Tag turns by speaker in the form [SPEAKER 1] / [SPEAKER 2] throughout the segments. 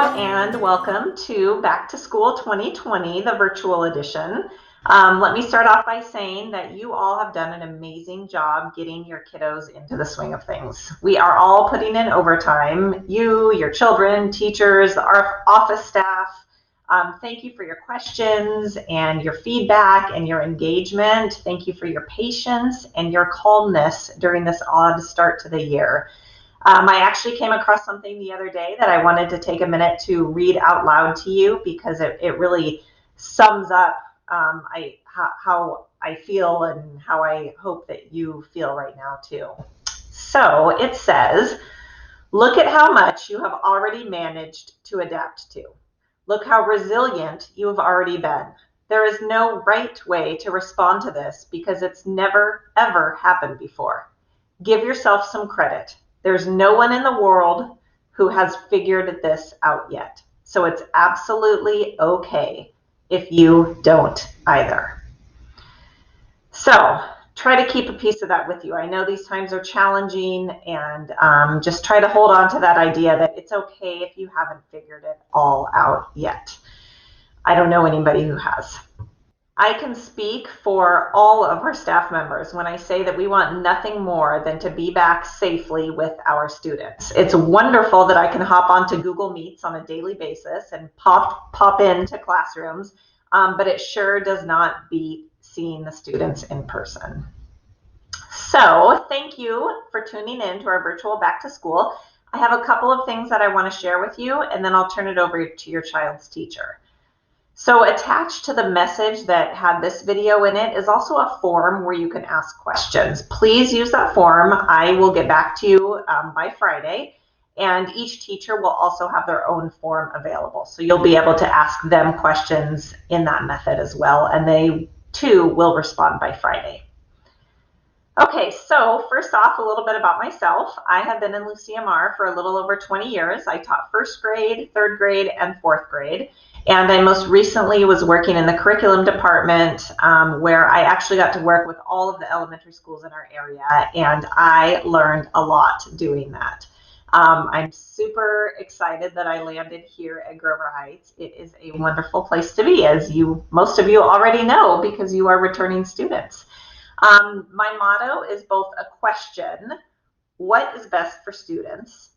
[SPEAKER 1] and welcome to Back to School 2020, the virtual edition. Let me start off by saying that you all have done an amazing job getting your kiddos into the swing of things. We are all putting in overtime. You, your children, teachers, our office staff. Thank you for your questions and your feedback and your engagement. Thank you for your patience and your calmness during this odd start to the year. I actually came across something the other day that I wanted to take a minute to read out loud to you because it really sums up how I feel and how I hope that you feel right now too. So it says, look at how much you have already managed to adapt to. Look how resilient you have already been. There is no right way to respond to this because it's never, ever happened before. Give yourself some credit. There's no one in the world who has figured this out yet. So it's absolutely okay if you don't either. So try to keep a piece of that with you. I know these times are challenging, and just try to hold on to that idea that it's okay if you haven't figured it all out yet. I don't know anybody who has. I can speak for all of our staff members when I say that we want nothing more than to be back safely with our students. It's wonderful that I can hop onto Google Meets on a daily basis and pop into classrooms, but it sure does not beat seeing the students in person. So thank you for tuning in to our virtual Back to School. I have a couple of things that I want to share with you, and then I'll turn it over to your child's teacher. So attached to the message that had this video in it is also a form where you can ask questions. Please use that form. I will get back to you by Friday, and each teacher will also have their own form available. So you'll be able to ask them questions in that method as well, and they too will respond by Friday. Okay, so first off, a little bit about myself. I have been in LuCMR for a little over 20 years. I taught first grade, third grade, and fourth grade. And I most recently was working in the curriculum department where I actually got to work with all of the elementary schools in our area, and I learned a lot doing that. I'm super excited that I landed here at Grover Heights. It is a wonderful place to be, as most of you already know because you are returning students. My motto is both a question, what is best for students?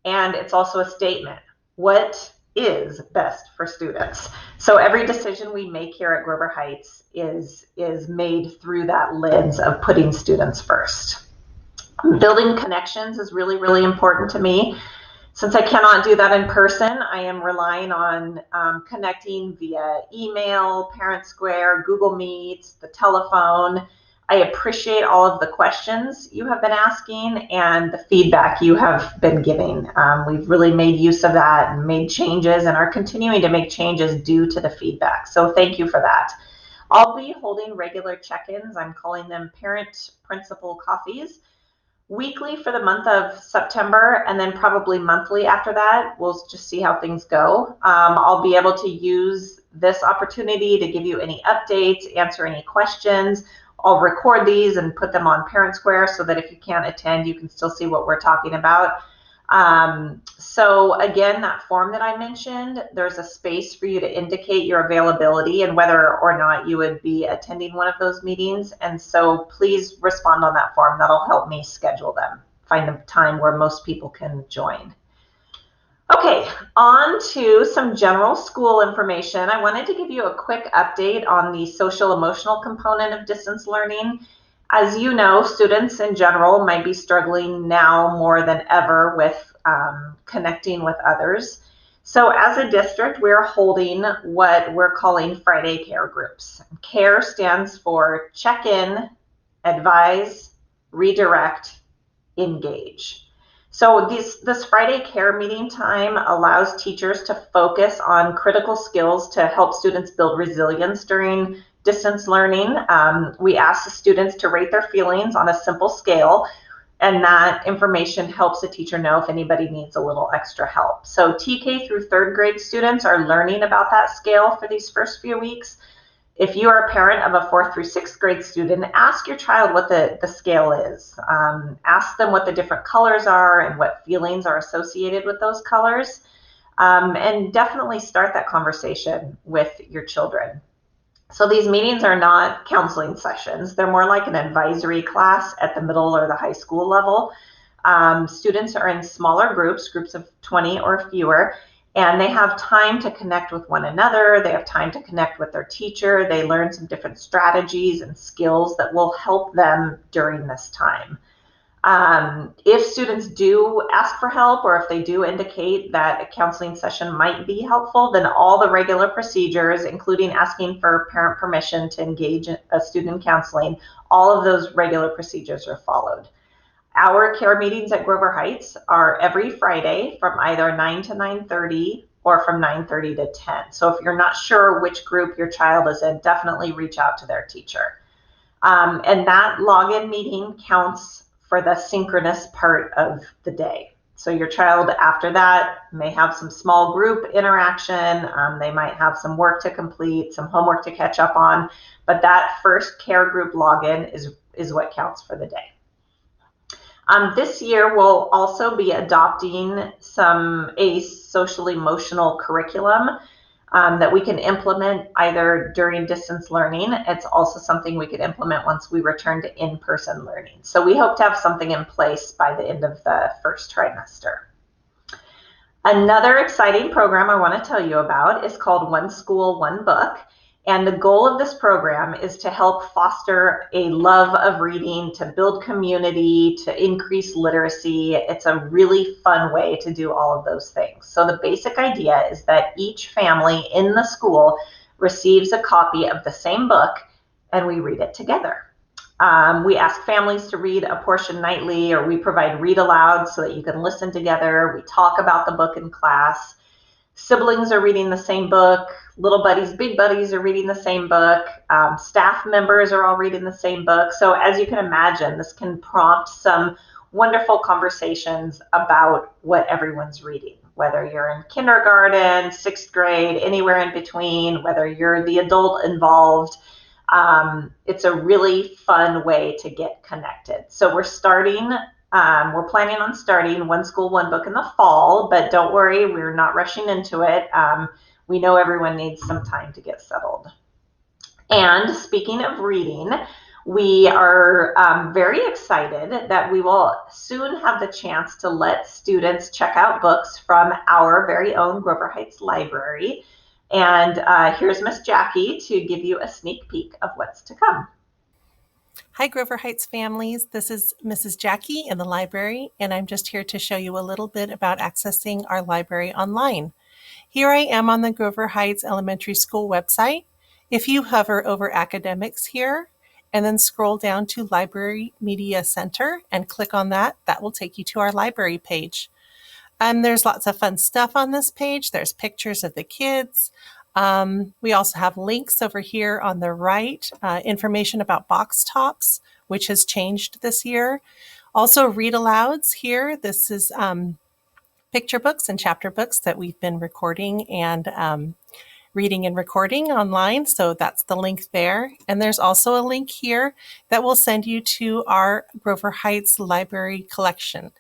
[SPEAKER 1] And it's also a statement, what is best for students? So every decision we make here at Grover Heights is made through that lens of putting students first. Building connections is really, really important to me. Since I cannot do that in person, I am relying on connecting via email, Parent Square, Google Meets, the telephone. I appreciate all of the questions you have been asking and the feedback you have been giving. We've really made use of that and made changes and are continuing to make changes due to the feedback. So thank you for that. I'll be holding regular check-ins. I'm calling them parent principal coffees. Weekly for the month of September, and then probably monthly after that. We'll just see how things go. I'll be able to use this opportunity to give you any updates, answer any questions. I'll record these and put them on Parent Square so that if you can't attend, you can still see what we're talking about. So again, that form that I mentioned, there's a space for you to indicate your availability and whether or not you would be attending one of those meetings. And so please respond on that form. That'll help me schedule them, find a time where most people can join. Okay, on to some general school information. I wanted to give you a quick update on the social emotional component of distance learning. As you know, students in general might be struggling now more than ever with connecting with others. So as a district, we're holding what we're calling Friday Care groups. CARE stands for check-in, advise, redirect, engage. So this Friday Care meeting time allows teachers to focus on critical skills to help students build resilience during distance learning. We ask the students to rate their feelings on a simple scale, and that information helps the teacher know if anybody needs a little extra help. So TK through third grade students are learning about that scale for these first few weeks. If you are a parent of a 4th through 6th grade student, ask your child what the scale is. Ask them what the different colors are and what feelings are associated with those colors. and definitely start that conversation with your children. So these meetings are not counseling sessions. They're more like an advisory class at the middle or the high school level. Students are in smaller groups of 20 or fewer, and they have time to connect with one another. They have time to connect with their teacher. They learn some different strategies and skills that will help them during this time. If students do ask for help, or if they do indicate that a counseling session might be helpful, then all the regular procedures, including asking for parent permission to engage a student in counseling, all of those regular procedures are followed. Our care meetings at Grover Heights are every Friday from either 9 to 9:30 or from 9:30 to 10. So if you're not sure which group your child is in, definitely reach out to their teacher. And that login meeting counts for the synchronous part of the day. So your child after that may have some small group interaction. They might have some work to complete, some homework to catch up on, but that first care group login is what counts for the day. This year we'll also be adopting a social emotional curriculum that we can implement either during distance learning. It's also something we could implement once we return to in-person learning. So we hope to have something in place by the end of the first trimester. Another exciting program I want to tell you about is called One School, One Book. And the goal of this program is to help foster a love of reading, to build community, to increase literacy. It's a really fun way to do all of those things. So the basic idea is that each family in the school receives a copy of the same book, and we read it together. We ask families to read a portion nightly, or we provide read aloud so that you can listen together. We talk about the book in class. Siblings are reading the same book. Little buddies, big buddies are reading the same book. Staff members are all reading the same book. So as you can imagine, this can prompt some wonderful conversations about what everyone's reading, whether you're in kindergarten, 6th grade, anywhere in between, whether you're the adult involved. It's a really fun way to get connected. So we're planning on starting One School, One Book in the fall, but don't worry, we're not rushing into it. We know everyone needs some time to get settled. And speaking of reading, we are very excited that we will soon have the chance to let students check out books from our very own Grover Heights Library. And here's Miss Jackie to give you a sneak peek of what's to come.
[SPEAKER 2] Hi, Grover Heights families. This is Mrs. Jackie in the library, and I'm just here to show you a little bit about accessing our library online. Here I am on the Grover Heights Elementary School website. If you hover over Academics here and then scroll down to Library Media Center and click on that, that will take you to our library page. There's lots of fun stuff on this page. There's pictures of the kids. We also have links over here on the right, information about box tops, which has changed this year. Also read alouds here. This is picture books and chapter books that we've been recording and reading and recording online. So that's the link there. And there's also a link here that will send you to our Grover Heights Library collection.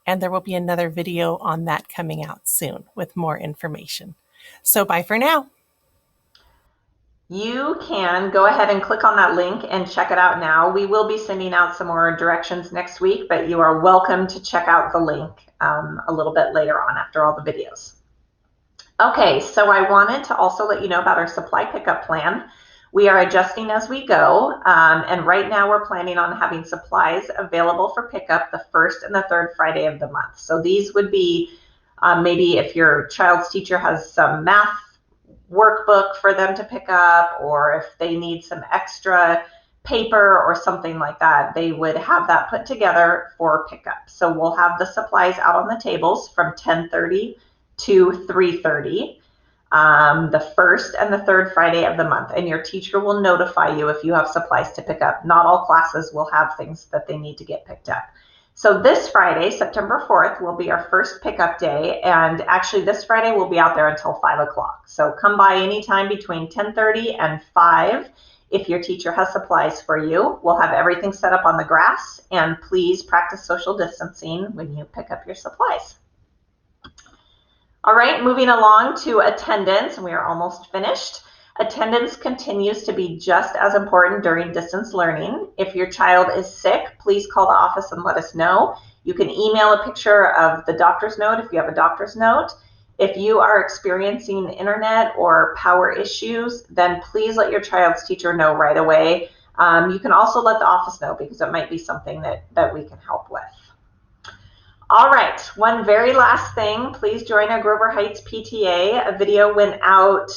[SPEAKER 2] And there will be another video on that coming out soon with more information. So bye for now.
[SPEAKER 1] You can go ahead and click on that link and check it out now. We will be sending out some more directions next week, but you are welcome to check out the link a little bit later on after all the videos. Okay, so I wanted to also let you know about our supply pickup plan. We are adjusting as we go, and right now we're planning on having supplies available for pickup the first and the third Friday of the month. So these would be maybe if your child's teacher has some math workbook for them to pick up, or if they need some extra paper or something like that, they would have that put together for pickup. So we'll have the supplies out on the tables from 10:30 to 3:30. The first and the third Friday of the month, and your teacher will notify you if you have supplies to pick up. Not all classes will have things that they need to get picked up. So this Friday, September 4th, will be our first pickup day, and actually this Friday we'll be out there until 5 o'clock. So come by anytime between 10:30 and 5 if your teacher has supplies for you. We'll have everything set up on the grass, and please practice social distancing when you pick up your supplies. All right, moving along to attendance, and we are almost finished. Attendance continues to be just as important during distance learning. If your child is sick, please call the office and let us know. You can email a picture of the doctor's note if you have a doctor's note. If you are experiencing internet or power issues, then please let your child's teacher know right away. You can also let the office know because it might be something that we can help with. All right, one very last thing, please join our Grover Heights PTA. A video went out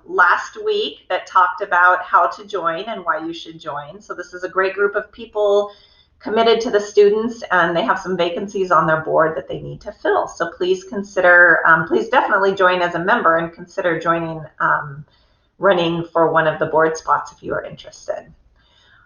[SPEAKER 1] last week that talked about how to join and why you should join. So this is a great group of people committed to the students, and they have some vacancies on their board that they need to fill. So please consider, please definitely join as a member and consider joining, running for one of the board spots if you are interested.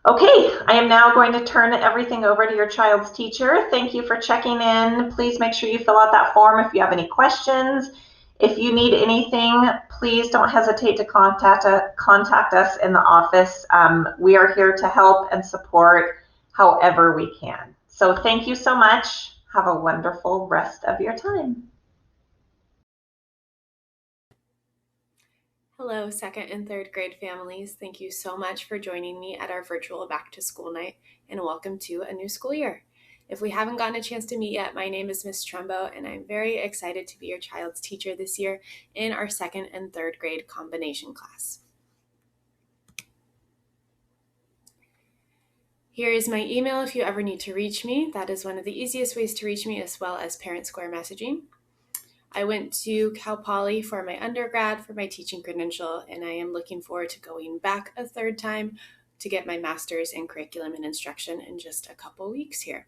[SPEAKER 1] Okay, I am now going to turn everything over to your child's teacher. Thank you for checking in. Please make sure you fill out that form if you have any questions. If you need anything, please don't hesitate to contact us in the office. We are here to help and support however we can. So thank you so much. Have a wonderful rest of your time.
[SPEAKER 3] Hello, second and third grade families. Thank you so much for joining me at our virtual back to school night, and welcome to a new school year. If we haven't gotten a chance to meet yet, my name is Miss Trumbo, and I'm very excited to be your child's teacher this year in our second and third grade combination class. Here is my email if you ever need to reach me. That is one of the easiest ways to reach me, as well as Parent Square messaging. I went to Cal Poly for my undergrad for my teaching credential, and I am looking forward to going back a third time to get my master's in curriculum and instruction in just a couple weeks here.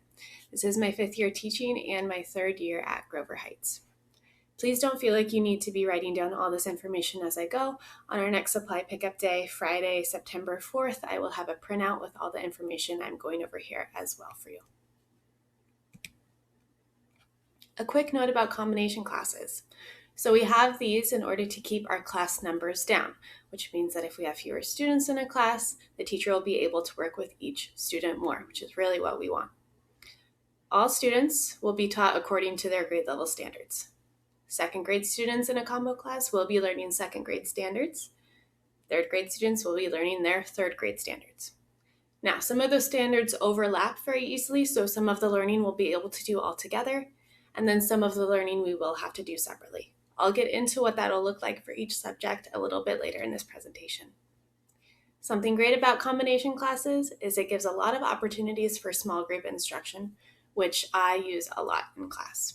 [SPEAKER 3] This is my 5th year teaching and my 3rd year at Grover Heights. Please don't feel like you need to be writing down all this information as I go. On our next supply pickup day, Friday, September 4th, I will have a printout with all the information I'm going over here as well for you. A quick note about combination classes. So we have these in order to keep our class numbers down, which means that if we have fewer students in a class, the teacher will be able to work with each student more, which is really what we want. All students will be taught according to their grade level standards. Second grade students in a combo class will be learning second grade standards. Third grade students will be learning their third grade standards. Now, some of those standards overlap very easily, so some of the learning we'll be able to do all together, and then some of the learning we will have to do separately. I'll get into what that'll look like for each subject a little bit later in this presentation. Something great about combination classes is it gives a lot of opportunities for small group instruction, which I use a lot in class.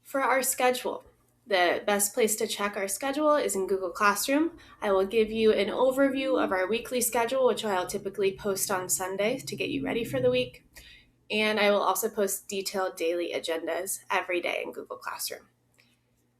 [SPEAKER 3] For our schedule, the best place to check our schedule is in Google Classroom. I will give you an overview of our weekly schedule, which I'll typically post on Sundays to get you ready for the week. And I will also post detailed daily agendas every day in Google Classroom.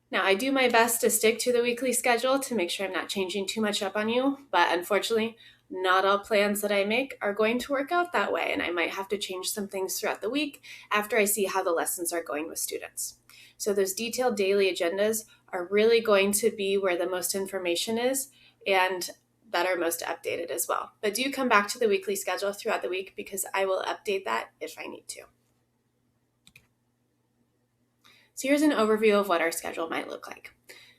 [SPEAKER 3] Now, I do my best to stick to the weekly schedule to make sure I'm not changing too much up on you, but unfortunately, not all plans that I make are going to work out that way, and I might have to change some things throughout the week after I see how the lessons are going with students. So those detailed daily agendas are really going to be where the most information is and that are most updated as well. But do come back to the weekly schedule throughout the week because I will update that if I need to. So here's an overview of what our schedule might look like.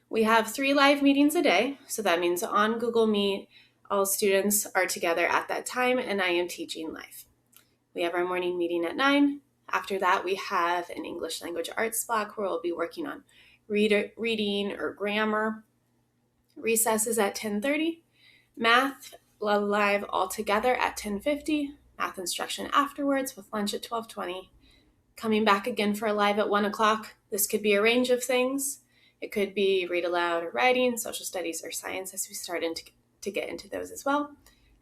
[SPEAKER 3] We have 3 live meetings a day, so that means on Google Meet, all students are together at that time and I am teaching live. We have our morning meeting at 9. After that, we have an English language arts block where we'll be working on reading or grammar. Recess is at 10:30. Math live all together at 10:50. Math instruction afterwards with lunch at 12:20. Coming back again for a live at 1 o'clock. This could be a range of things. It could be read aloud or writing, social studies or science as we start to get into those as well.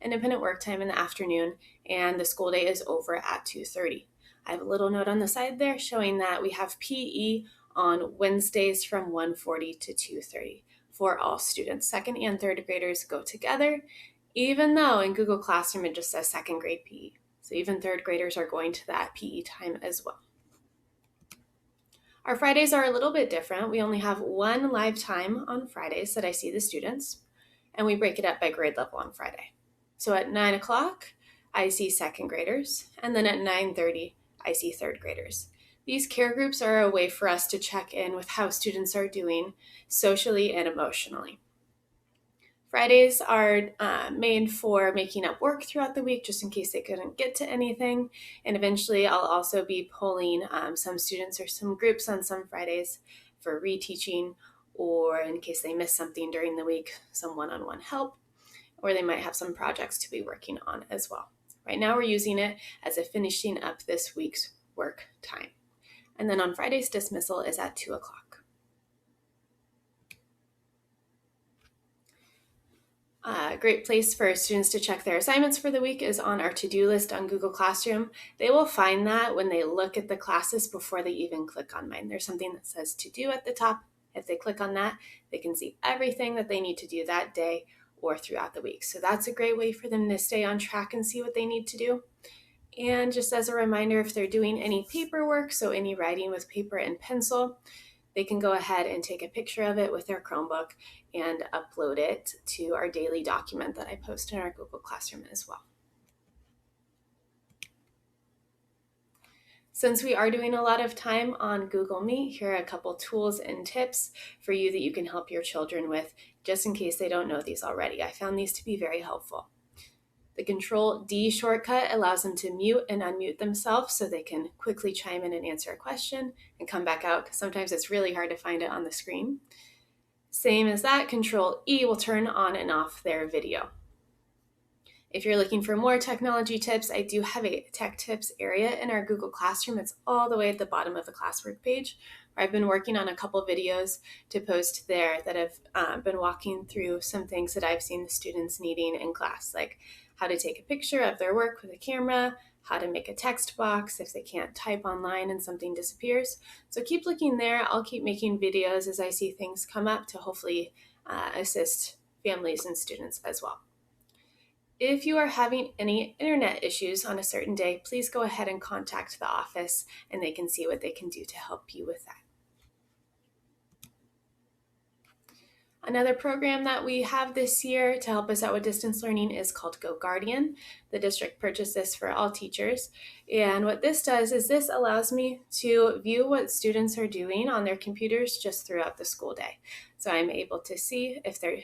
[SPEAKER 3] Independent work time in the afternoon, and the school day is over at 2:30. I have a little note on the side there showing that we have PE on Wednesdays from 1:40 to 2:30 for all students. Second and third graders go together, even though in Google Classroom it just says second grade PE. So even third graders are going to that PE time as well. Our Fridays are a little bit different. We only have 1 live time on Fridays that I see the students, and we break it up by grade level on Friday. So at 9 o'clock, I see second graders, and then at 9:30, I see third graders. These care groups are a way for us to check in with how students are doing socially and emotionally. Fridays are made for making up work throughout the week, just in case they couldn't get to anything. And eventually I'll also be pulling some students or some groups on some Fridays for reteaching, or in case they miss something during the week, some one-on-one help, or they might have some projects to be working on as well. Right now we're using it as a finishing up this week's work time. And then on Fridays, dismissal is at 2 o'clock. A great place for students to check their assignments for the week is on our to-do list on Google Classroom. They will find that when they look at the classes before they even click on mine. There's something that says to do at the top. If they click on that, they can see everything that they need to do that day or throughout the week. So that's a great way for them to stay on track and see what they need to do. And just as a reminder, if they're doing any paperwork, so any writing with paper and pencil, they can go ahead and take a picture of it with their Chromebook and upload it to our daily document that I post in our Google Classroom as well. Since we are doing a lot of time on Google Meet, here are a couple tools and tips for you that you can help your children with, just in case they don't know these already. I found these to be very helpful. The Control-D shortcut allows them to mute and unmute themselves so they can quickly chime in and answer a question and come back out, because sometimes it's really hard to find it on the screen. Same as that, Control-E will turn on and off their video. If you're looking for more technology tips, I do have a tech tips area in our Google Classroom. It's all the way at the bottom of the classwork page, where I've been working on a couple videos to post there that have been walking through some things that I've seen the students needing in class, like how to take a picture of their work with a camera, how to make a text box if they can't type online and something disappears. So keep looking there. I'll keep making videos as I see things come up to hopefully assist families and students as well. If you are having any internet issues on a certain day, please go ahead and contact the office and they can see what they can do to help you with that. Another program that we have this year to help us out with distance learning is called Go Guardian. The district purchased this for all teachers. And what this does is this allows me to view what students are doing on their computers just throughout the school day. So I'm able to see if they're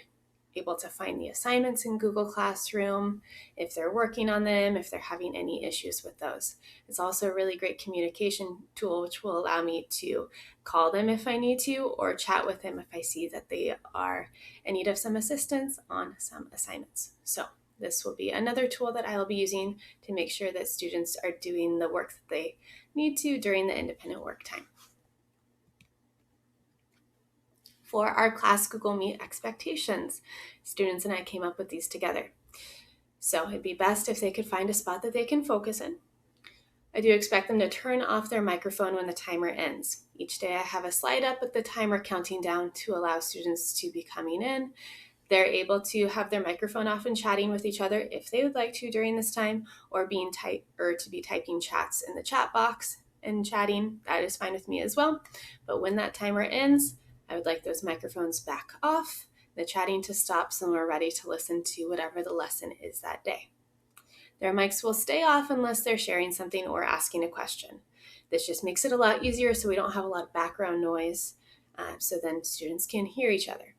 [SPEAKER 3] able to find the assignments in Google Classroom, if they're working on them, if they're having any issues with those. It's also a really great communication tool, which will allow me to call them if I need to, or chat with them if I see that they are in need of some assistance on some assignments. So this will be another tool that I will be using to make sure that students are doing the work that they need to during the independent work time. For our class Google Meet expectations, students and I came up with these together. So it'd be best if they could find a spot that they can focus in. I do expect them to turn off their microphone when the timer ends. Each day I have a slide up with the timer counting down to allow students to be coming in. They're able to have their microphone off and chatting with each other if they would like to during this time, or to be typing chats in the chat box and chatting. That is fine with me as well. But when that timer ends, I would like those microphones back off, the chatting to stop, so we're ready to listen to whatever the lesson is that day. Their mics will stay off unless they're sharing something or asking a question. This just makes it a lot easier so we don't have a lot of background noise, so then students can hear each other.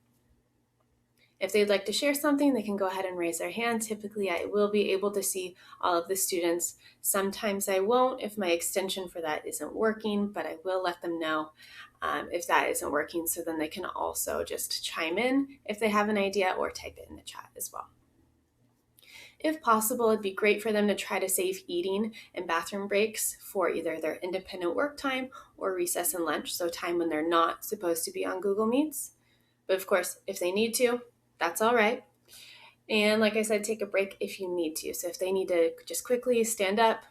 [SPEAKER 3] If they'd like to share something, they can go ahead and raise their hand. Typically, I will be able to see all of the students. Sometimes I won't if my extension for that isn't working, but I will let them know if that isn't working, so then they can also just chime in if they have an idea or type it in the chat as well. If possible, it'd be great for them to try to save eating and bathroom breaks for either their independent work time or recess and lunch, so time when they're not supposed to be on Google Meets. But of course, if they need to, that's all right. And like I said, take a break if you need to. So if they need to just quickly stand up,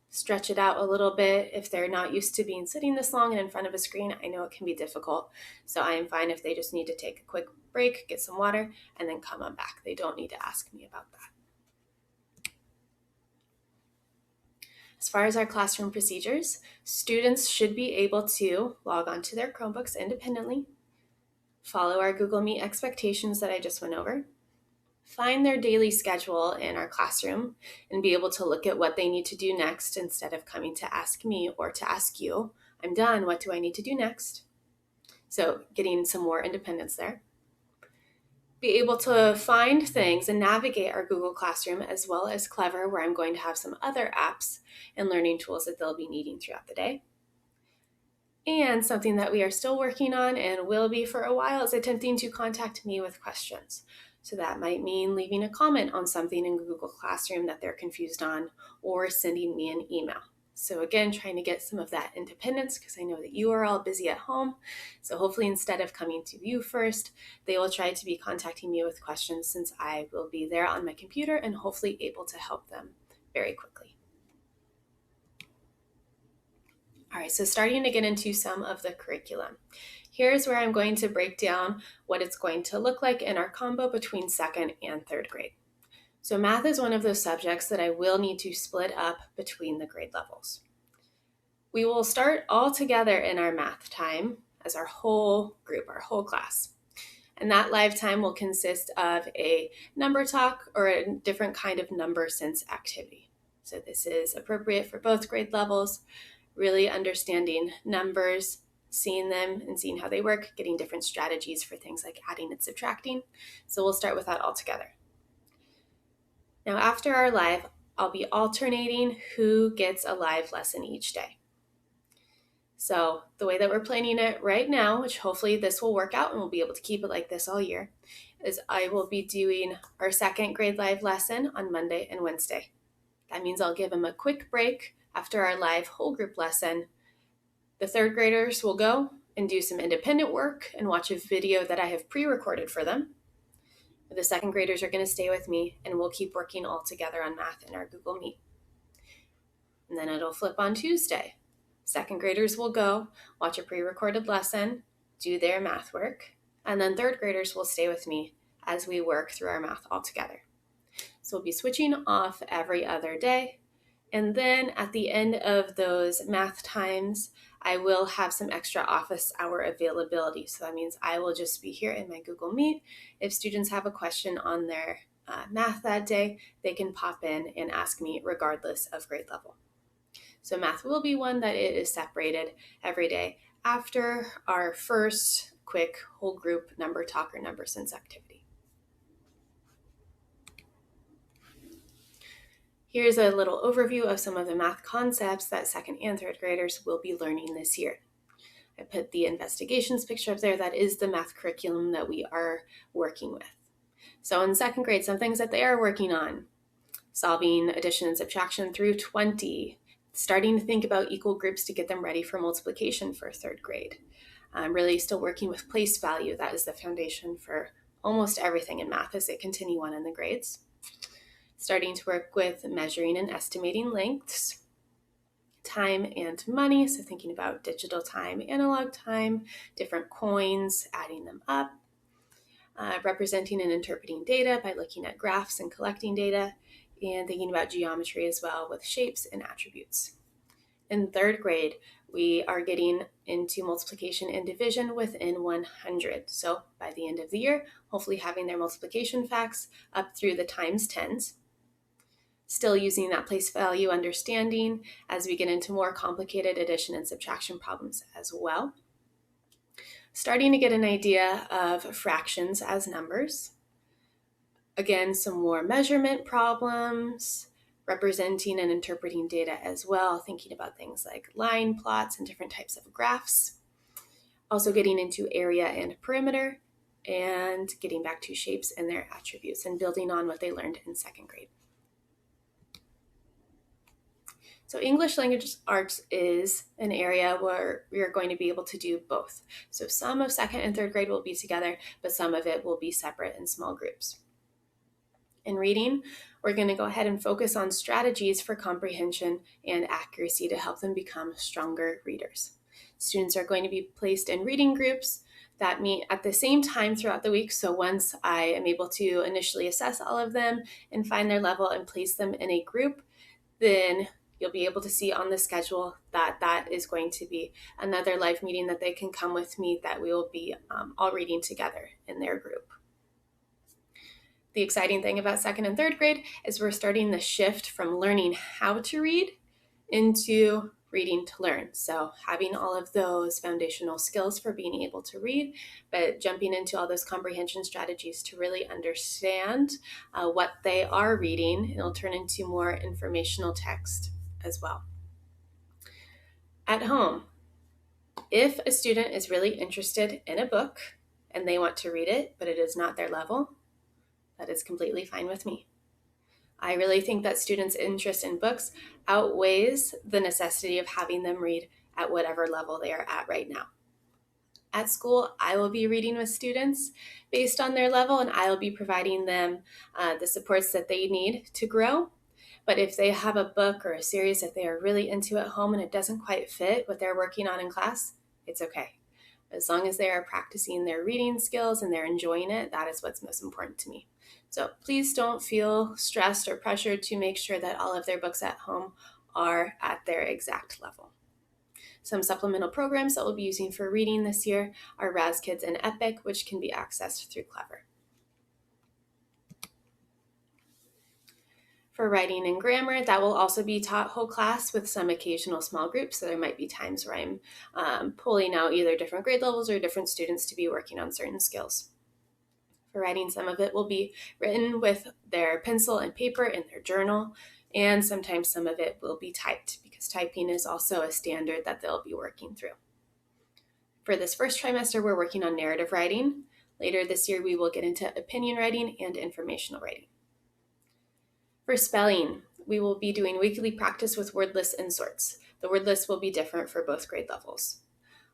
[SPEAKER 3] stretch it out a little bit. If they're not used to being sitting this long and in front of a screen, I know it can be difficult. So I am fine if they just need to take a quick break, get some water, and then come on back. They don't need to ask me about that. As far as our classroom procedures, students should be able to log onto their Chromebooks independently, follow our Google Meet expectations that I just went over, find their daily schedule in our classroom, and be able to look at what they need to do next instead of coming to ask me or to ask you. I'm done. What do I need to do next? So getting some more independence there. Be able to find things and navigate our Google Classroom, as well as Clever, where I'm going to have some other apps and learning tools that they'll be needing throughout the day. And something that we are still working on and will be for a while is attempting to contact me with questions. So that might mean leaving a comment on something in Google Classroom that they're confused on, or sending me an email. So again, trying to get some of that independence, because I know that you are all busy at home. So hopefully instead of coming to you first, they will try to be contacting me with questions, since I will be there on my computer and hopefully able to help them very quickly. All right, so starting to get into some of the curriculum. Here's where I'm going to break down what it's going to look like in our combo between 2nd and 3rd grade. So math is one of those subjects that I will need to split up between the grade levels. We will start all together in our math time as our whole group, our whole class. And that live time will consist of a number talk or a different kind of number sense activity. So this is appropriate for both grade levels, really understanding numbers, seeing them and seeing how they work, getting different strategies for things like adding and subtracting. So we'll start with that all together. Now, after our live, I'll be alternating who gets a live lesson each day. So the way that we're planning it right now, which hopefully this will work out and we'll be able to keep it like this all year, is I will be doing our 2nd grade live lesson on Monday and Wednesday. That means I'll give them a quick break after our live whole group lesson. The 3rd graders will go and do some independent work and watch a video that I have pre-recorded for them. The 2nd graders are going to stay with me, and we'll keep working all together on math in our Google Meet. And then it'll flip on Tuesday. 2nd graders will go watch a pre-recorded lesson, do their math work, and then 3rd graders will stay with me as we work through our math all together. So we'll be switching off every other day. And then at the end of those math times, I will have some extra office hour availability. So that means I will just be here in my Google Meet. If students have a question on their math that day, they can pop in and ask me regardless of grade level. So math will be one that it is separated every day after our first quick whole group number talk or number sense activity. Here's a little overview of some of the math concepts that 2nd and 3rd graders will be learning this year. I put the investigations picture up there. That is the math curriculum that we are working with. So in 2nd grade, some things that they are working on: solving addition and subtraction through 20, starting to think about equal groups to get them ready for multiplication for 3rd grade. I'm really still working with place value. That is the foundation for almost everything in math as they continue on in the grades. Starting to work with measuring and estimating lengths, time and money, so thinking about digital time, analog time, different coins, adding them up, representing and interpreting data by looking at graphs and collecting data, and thinking about geometry as well with shapes and attributes. In 3rd grade, we are getting into multiplication and division within 100. So by the end of the year, hopefully having their multiplication facts up through the times 10s. Still using that place value understanding as we get into more complicated addition and subtraction problems as well. Starting to get an idea of fractions as numbers. Again, some more measurement problems, representing and interpreting data as well, thinking about things like line plots and different types of graphs. Also getting into area and perimeter, and getting back to shapes and their attributes and building on what they learned in 2nd grade. So English language arts is an area where we are going to be able to do both. So some of 2nd and 3rd grade will be together, but some of it will be separate in small groups. In reading, we're going to go ahead and focus on strategies for comprehension and accuracy to help them become stronger readers. Students are going to be placed in reading groups that meet at the same time throughout the week. So once I am able to initially assess all of them and find their level and place them in a group, then you'll be able to see on the schedule that that is going to be another live meeting that they can come with me, that we will be all reading together in their group. The exciting thing about 2nd and 3rd grade is we're starting the shift from learning how to read into reading to learn. So having all of those foundational skills for being able to read, but jumping into all those comprehension strategies to really understand what they are reading. It'll turn into more informational text as well. At home, if a student is really interested in a book and they want to read it, but it is not their level, that is completely fine with me. I really think that students' interest in books outweighs the necessity of having them read at whatever level they are at right now. At school, I will be reading with students based on their level, and I will be providing them the supports that they need to grow. But if they have a book or a series that they are really into at home and it doesn't quite fit what they're working on in class, it's okay. As long as they are practicing their reading skills and they're enjoying it, that is what's most important to me. So please don't feel stressed or pressured to make sure that all of their books at home are at their exact level. Some supplemental programs that we'll be using for reading this year are Raz Kids and Epic, which can be accessed through Clever. For writing and grammar, that will also be taught whole class with some occasional small groups. So there might be times where I'm pulling out either different grade levels or different students to be working on certain skills. For writing, some of it will be written with their pencil and paper in their journal, and sometimes some of it will be typed because typing is also a standard that they'll be working through. For this first trimester, we're working on narrative writing. Later this year, we will get into opinion writing and informational writing. For spelling, we will be doing weekly practice with word lists and sorts. The word list will be different for both grade levels.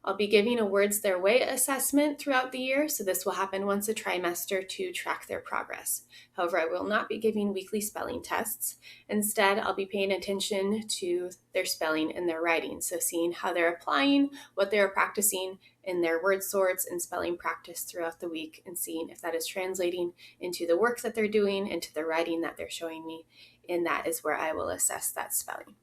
[SPEAKER 3] I'll be giving a Words Their Way assessment throughout the year, so this will happen once a trimester to track their progress. However, I will not be giving weekly spelling tests. Instead, I'll be paying attention to their spelling and their writing, so seeing how they're applying what they're practicing in their word sorts and spelling practice throughout the week and seeing if that is translating into the work that they're doing, into the writing that they're showing me, and that is where I will assess that spelling.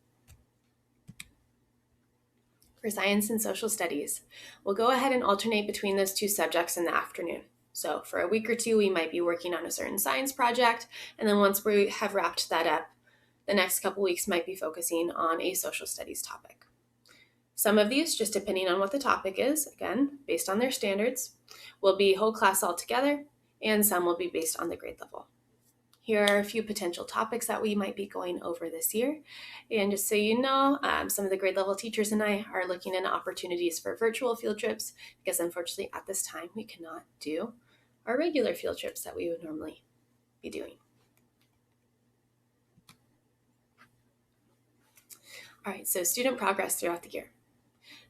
[SPEAKER 3] For science and social studies, we'll go ahead and alternate between those two subjects in the afternoon. So for a week or two, we might be working on a certain science project, and then once we have wrapped that up, the next couple weeks might be focusing on a social studies topic. Some of these, just depending on what the topic is, again, based on their standards, will be whole class all together, and some will be based on the grade level. Here are a few potential topics that we might be going over this year. And just so you know, some of the grade level teachers and I are looking into opportunities for virtual field trips because unfortunately at this time we cannot do our regular field trips that we would normally be doing. All right, so student progress throughout the year.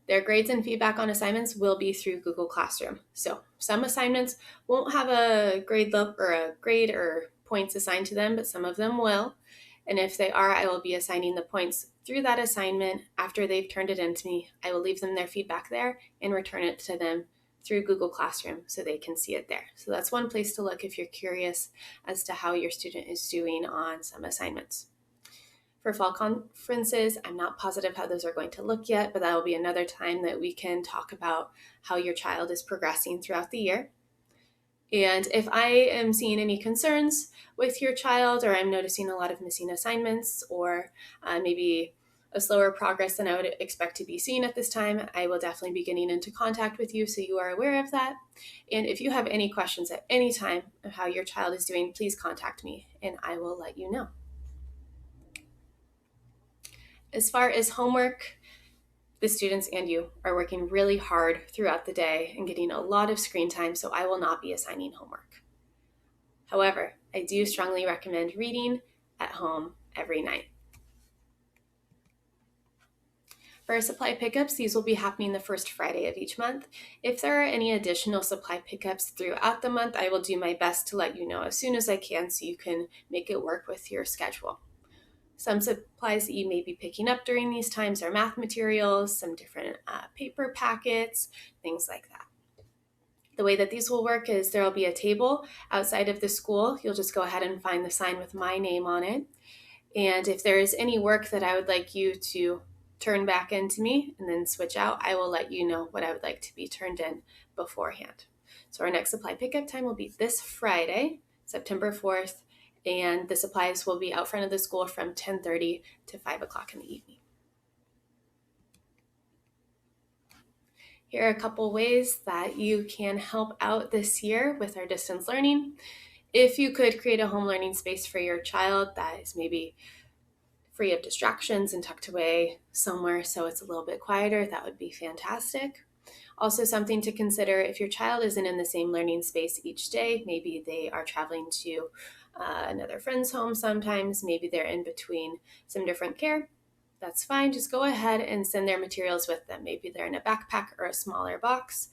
[SPEAKER 3] Their grades and feedback on assignments will be through Google Classroom. So some assignments won't have a grade or points assigned to them, but some of them will. And if they are, I will be assigning the points through that assignment. After they've turned it in to me, I will leave them their feedback there and return it to them through Google Classroom so they can see it there. So that's one place to look if you're curious as to how your student is doing on some assignments. For fall conferences, I'm not positive how those are going to look yet, but that will be another time that we can talk about how your child is progressing throughout the year. And if I am seeing any concerns with your child, or I'm noticing a lot of missing assignments, or maybe a slower progress than I would expect to be seeing at this time, I will definitely be getting into contact with you so you are aware of that. And if you have any questions at any time of how your child is doing, please contact me and I will let you know. As far as homework, the students and you are working really hard throughout the day and getting a lot of screen time, so I will not be assigning homework. However, I do strongly recommend reading at home every night. For our supply pickups, these will be happening the first Friday of each month. If there are any additional supply pickups throughout the month, I will do my best to let you know as soon as I can so you can make it work with your schedule. Some supplies that you may be picking up during these times are math materials, some different paper packets, things like that. The way that these will work is there will be a table outside of the school. You'll just go ahead and find the sign with my name on it. And if there is any work that I would like you to turn back into me and then switch out, I will let you know what I would like to be turned in beforehand. So our next supply pickup time will be this Friday, September 4th, and the supplies will be out front of the school from 10:30 to 5 o'clock in the evening. Here are a couple ways that you can help out this year with our distance learning. If you could create a home learning space for your child that is maybe free of distractions and tucked away somewhere so it's a little bit quieter, that would be fantastic. Also, something to consider if your child isn't in the same learning space each day, maybe they are traveling to another friend's home sometimes, maybe they're in between some different care, that's fine. Just go ahead and send their materials with them. Maybe they're in a backpack or a smaller box.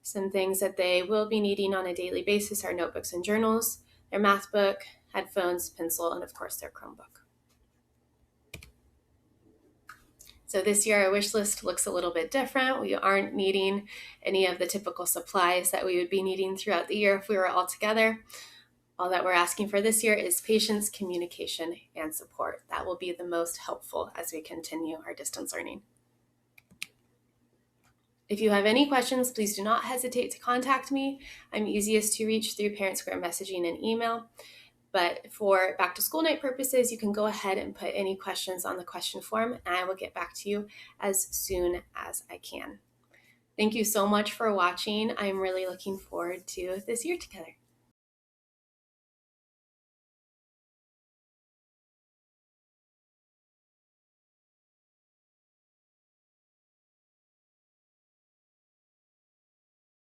[SPEAKER 3] Some things that they will be needing on a daily basis are notebooks and journals, their math book, headphones, pencil, and of course their Chromebook. So this year our wish list looks a little bit different. We aren't needing any of the typical supplies that we would be needing throughout the year if we were all together. All that we're asking for this year is patience, communication, and support. That will be the most helpful as we continue our distance learning. If you have any questions, please do not hesitate to contact me. I'm easiest to reach through Parent Square messaging and email. But for back to school night purposes, you can go ahead and put any questions on the question form, and I will get back to you as soon as I can. Thank you so much for watching. I'm really looking forward to this year together.